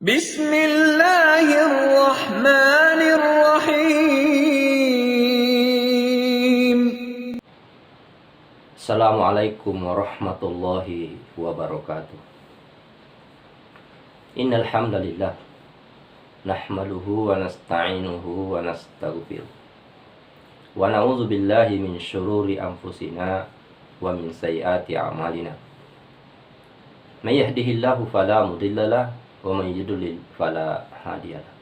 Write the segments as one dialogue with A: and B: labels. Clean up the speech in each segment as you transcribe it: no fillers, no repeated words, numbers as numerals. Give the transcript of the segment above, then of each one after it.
A: Bismillahirrahmanirrahim.
B: Assalamualaikum warahmatullahi wabarakatuh. Innal hamdalillah nahmaduhu wa nasta'inuhu wa nastaghfiruh. Wa na'udzu billahi min syururi anfusina wa min sayyiati a'malina. May yahdihillahu fala mudhillalah wa may yudlil fala hadiyalah.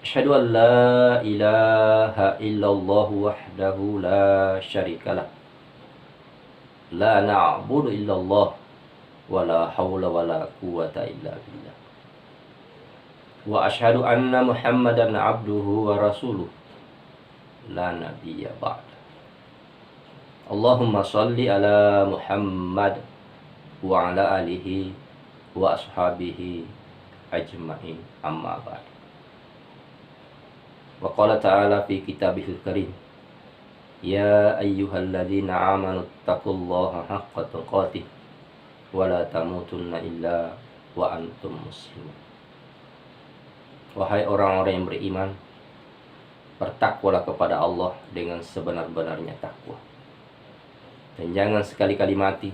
B: Asyhadu an la ilaha illallah wahdahu la syarikalah. La na'budu illallah wa la hawla wa la quwwata illa billah. Wa asyhadu anna Muhammadan abduhu wa rasuluh. La nabiyya ba'da. Allahumma shalli ala Muhammad wa ala alihi wa ashabihi ajma'in, amma ba'd. Wa qala ta'ala fi kitabihil karim, ya ayyuhalladzina amanu taqullaha haqqa tuqatih wa la tamutunna illa wa antum muslimun. Wahai orang-orang yang beriman, bertakwalah kepada Allah dengan sebenar-benarnya takwa. Dan jangan sekali-kali mati,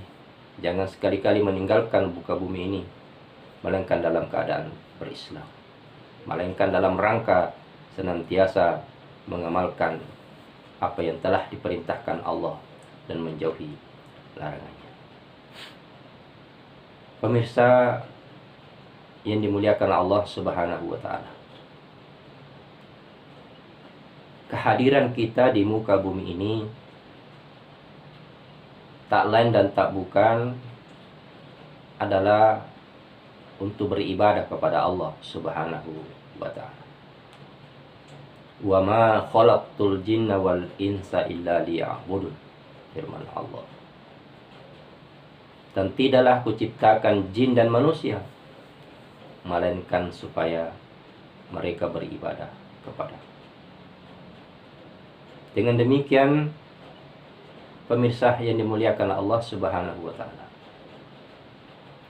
B: jangan sekali-kali meninggalkan muka bumi ini melainkan dalam keadaan berislam, melainkan dalam rangka senantiasa mengamalkan apa yang telah diperintahkan Allah dan menjauhi larangannya. Pemirsa yang dimuliakan Allah Subhanahu wa ta'ala, kehadiran kita di muka bumi ini tak lain dan tak bukan adalah untuk beribadah kepada Allah Subhanahu wa ta'ala. Wa ma khalaqtul jinna wal insa illa liya'budun, firman Allah. Dan tidaklah kuciptakan jin dan manusia melainkan supaya mereka beribadah kepada. Dengan demikian, pemirsa yang dimuliakan Allah Subhanahu wa ta'ala,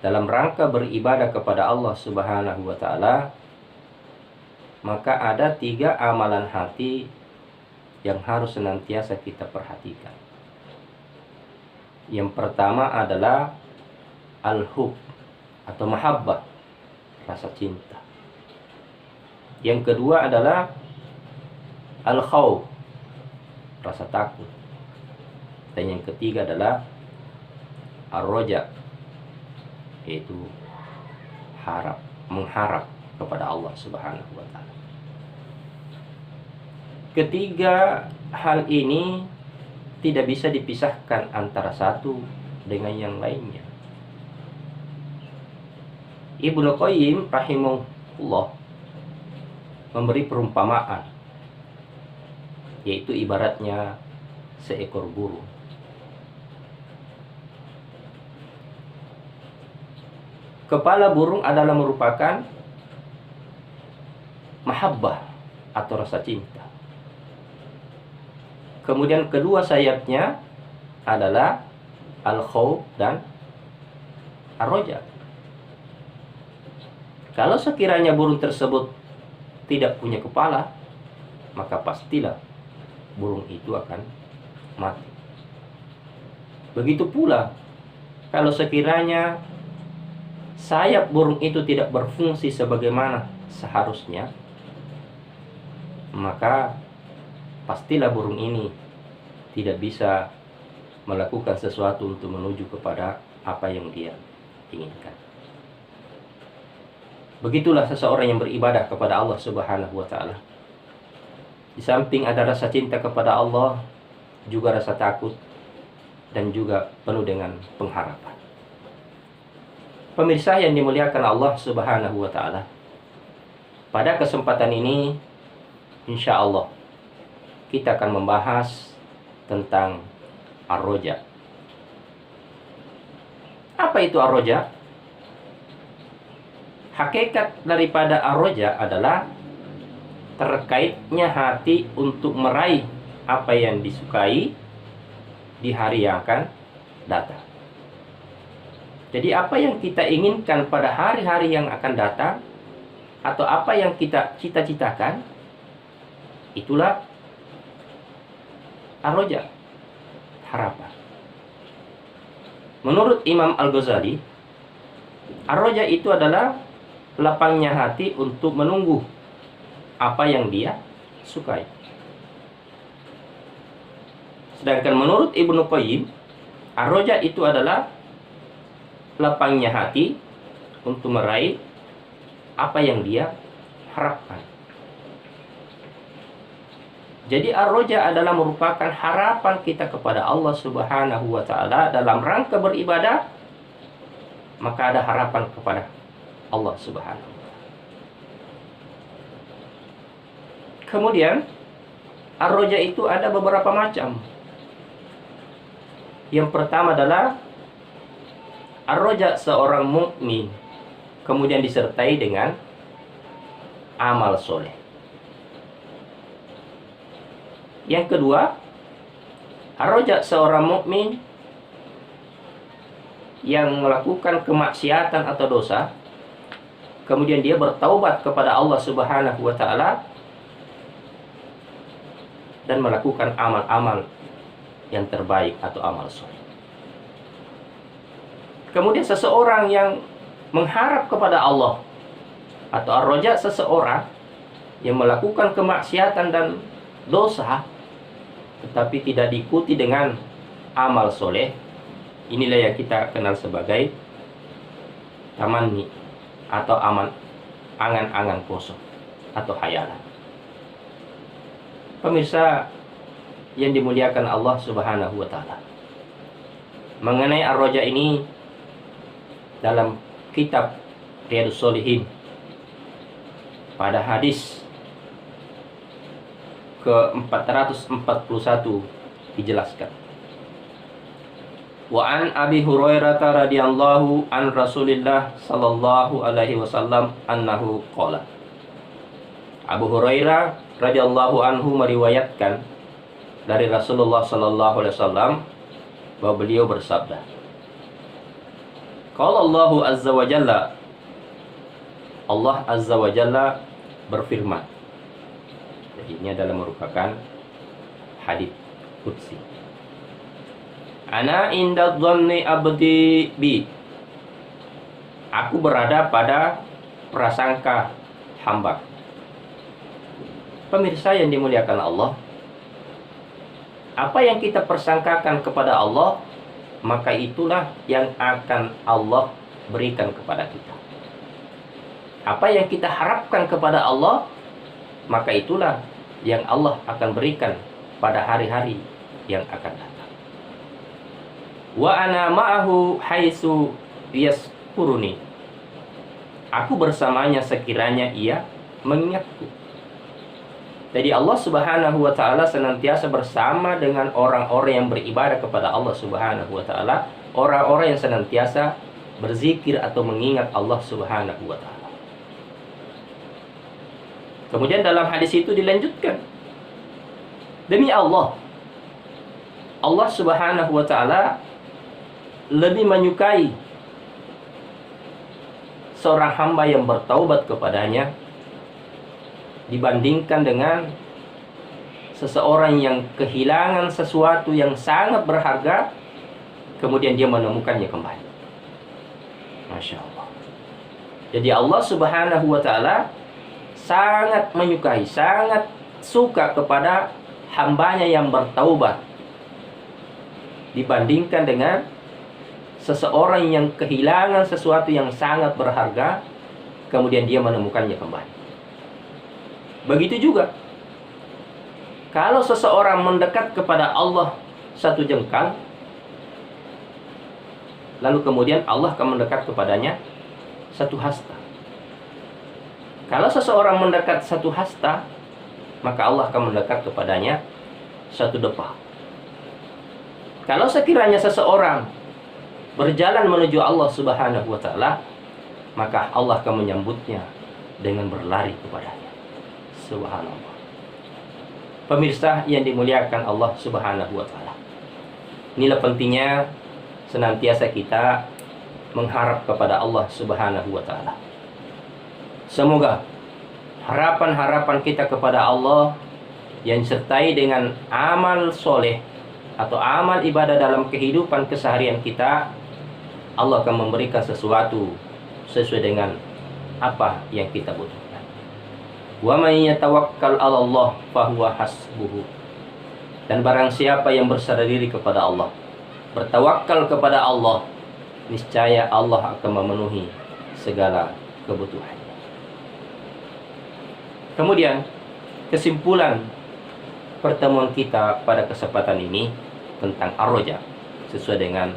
B: dalam rangka beribadah kepada Allah Subhanahu wa ta'ala, maka ada 3 amalan hati yang harus senantiasa kita perhatikan. Yang pertama adalah al-hub atau mahabbah, rasa cinta. Yang kedua adalah al-khawf, rasa takut. Dan yang ketiga adalah ar-roja, yaitu mengharap kepada Allah Subhanahu wa ta'ala. Ketiga hal ini tidak bisa dipisahkan antara satu dengan yang lainnya. Ibnu Qayyim rahimahullah memberi perumpamaan, yaitu ibaratnya seekor burung. Kepala burung adalah merupakan mahabbah atau rasa cinta. Kemudian kedua sayapnya adalah al-khawf dan ar-roja. Kalau sekiranya burung tersebut tidak punya kepala, maka pastilah burung itu akan mati. Begitu pula kalau sekiranya sayap burung itu tidak berfungsi sebagaimana seharusnya, maka pastilah burung ini tidak bisa melakukan sesuatu untuk menuju kepada apa yang dia inginkan. Begitulah seseorang yang beribadah kepada Allah Subhanahu wa ta'ala. Di samping ada rasa cinta kepada Allah, juga rasa takut dan juga penuh dengan pengharapan. Pemirsa yang dimuliakan Allah Subhanahu wa ta'ala, pada kesempatan ini insya Allah kita akan membahas tentang ar-roja. Apa itu ar-roja? Hakikat daripada ar-roja adalah terkaitnya hati untuk meraih apa yang disukai di hari yang akan datang. Jadi apa yang kita inginkan pada hari-hari yang akan datang, atau apa yang kita cita-citakan, itulah ar-raja, harapan. Menurut Imam Al-Ghazali, ar-raja itu adalah lapangnya hati untuk menunggu apa yang dia sukai. Sedangkan menurut Ibnu Qayyim, ar-raja itu adalah lapangnya hati untuk meraih apa yang dia harapkan. Jadi ar-raja adalah merupakan harapan kita kepada Allah Subhanahu wa taala dalam rangka beribadah, maka ada harapan kepada Allah Subhanahu wa taala. Kemudian ar-raja itu ada beberapa macam. Yang pertama adalah ar-raja seorang mukmin kemudian disertai dengan amal soleh. Yang kedua, ar-raja seorang mukmin yang melakukan kemaksiatan atau dosa, kemudian dia bertaubat kepada Allah Subhanahu wa taala dan melakukan amal-amal yang terbaik atau amal soleh. Kemudian seseorang yang mengharap kepada Allah, atau ar-raja seseorang yang melakukan kemaksiatan dan dosa tetapi tidak diikuti dengan amal soleh, inilah yang kita kenal sebagai tamanni atau angan-angan kosong atau hayalan. Pemirsa yang dimuliakan Allah Subhanahu wa taala, mengenai ar-raja ini dalam kitab Riyadhus Shalihin pada hadis ke-441 dijelaskan. Wa an Abi Hurairah radhiyallahu an Rasulillah sallallahu alaihi wasallam annahu qala. Abu Hurairah radhiyallahu anhu meriwayatkan dari Rasulullah sallallahu alaihi wasallam bahwa beliau bersabda, qala Allahu azza wa jalla, Allah azza wa jalla berfirman. Jadi ini adalah merupakan hadits qudsi. Ana inda dhanni abdi bi. Aku berada pada prasangka hamba. Pemirsa yang dimuliakan Allah, apa yang kita persangkakan kepada Allah, maka itulah yang akan Allah berikan kepada kita. Apa yang kita harapkan kepada Allah, maka itulah yang Allah akan berikan pada hari-hari yang akan datang. Wa ana ma'ahu haitsu yaskuruni. Aku bersamanya sekiranya ia mengingatku. Jadi Allah Subhanahu wa taala senantiasa bersama dengan orang-orang yang beribadah kepada Allah Subhanahu wa taala, orang-orang yang senantiasa berzikir atau mengingat Allah Subhanahu wa taala. Kemudian dalam hadis itu dilanjutkan, demi Allah, Allah Subhanahu wa taala lebih menyukai seorang hamba yang bertaubat kepadanya dibandingkan dengan seseorang yang kehilangan sesuatu yang sangat berharga kemudian dia menemukannya kembali. Masya Allah. Jadi Allah Subhanahu wa taala sangat menyukai, sangat suka kepada hambanya yang bertaubat dibandingkan dengan seseorang yang kehilangan sesuatu yang sangat berharga kemudian dia menemukannya kembali. Begitu juga kalau seseorang mendekat kepada Allah satu jengkal, lalu kemudian Allah akan mendekat kepadanya satu hasta. Kalau seseorang mendekat satu hasta, maka Allah akan mendekat kepadanya satu depa. Kalau sekiranya seseorang berjalan menuju Allah Subhanahu wa taala, maka Allah akan menyambutnya dengan berlari kepadanya. Subhanallah. Pemirsa yang dimuliakan Allah Subhanahu wa taala, inilah pentingnya senantiasa kita mengharap kepada Allah Subhanahu wa taala. Semoga harapan-harapan kita kepada Allah yang disertai dengan amal soleh atau amal ibadah dalam kehidupan keseharian kita, Allah akan memberikan sesuatu sesuai dengan apa yang kita butuhkan. Wa may yatawakkal 'ala Allah fahuwa hasbuhu. Dan barang siapa yang bersandar diri kepada Allah, bertawakal kepada Allah, niscaya Allah akan memenuhi segala kebutuhannya. Kemudian, kesimpulan pertemuan kita pada kesempatan ini tentang ar-roja sesuai dengan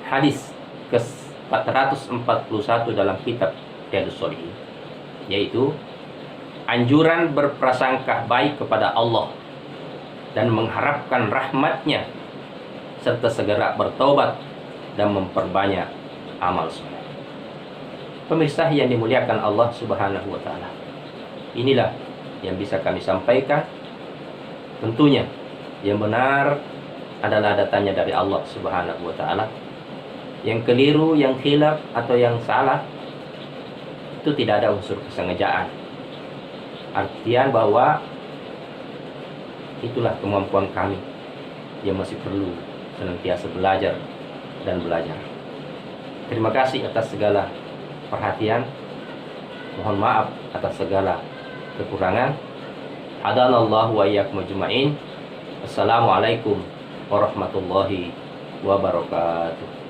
B: hadis ke-441 dalam kitab Riyadhus Shalihin, yaitu anjuran berprasangka baik kepada Allah dan mengharapkan rahmatnya, serta segera bertobat dan memperbanyak amal soleh. Pemirsa yang dimuliakan Allah Subhanahu wa taala, inilah yang bisa kami sampaikan. Tentunya yang benar adalah datanya dari Allah Subhanahu wa taala. Yang keliru, yang khilaf atau yang salah, itu tidak ada unsur kesengajaan. Artian bahwa itulah kemampuan kami yang masih perlu senantiasa belajar dan belajar. Terima kasih atas segala perhatian. Mohon maaf atas segala kekurangan. Hadanallahu wa iyyakum ajma'in. Assalamualaikum warahmatullahi wabarakatuh.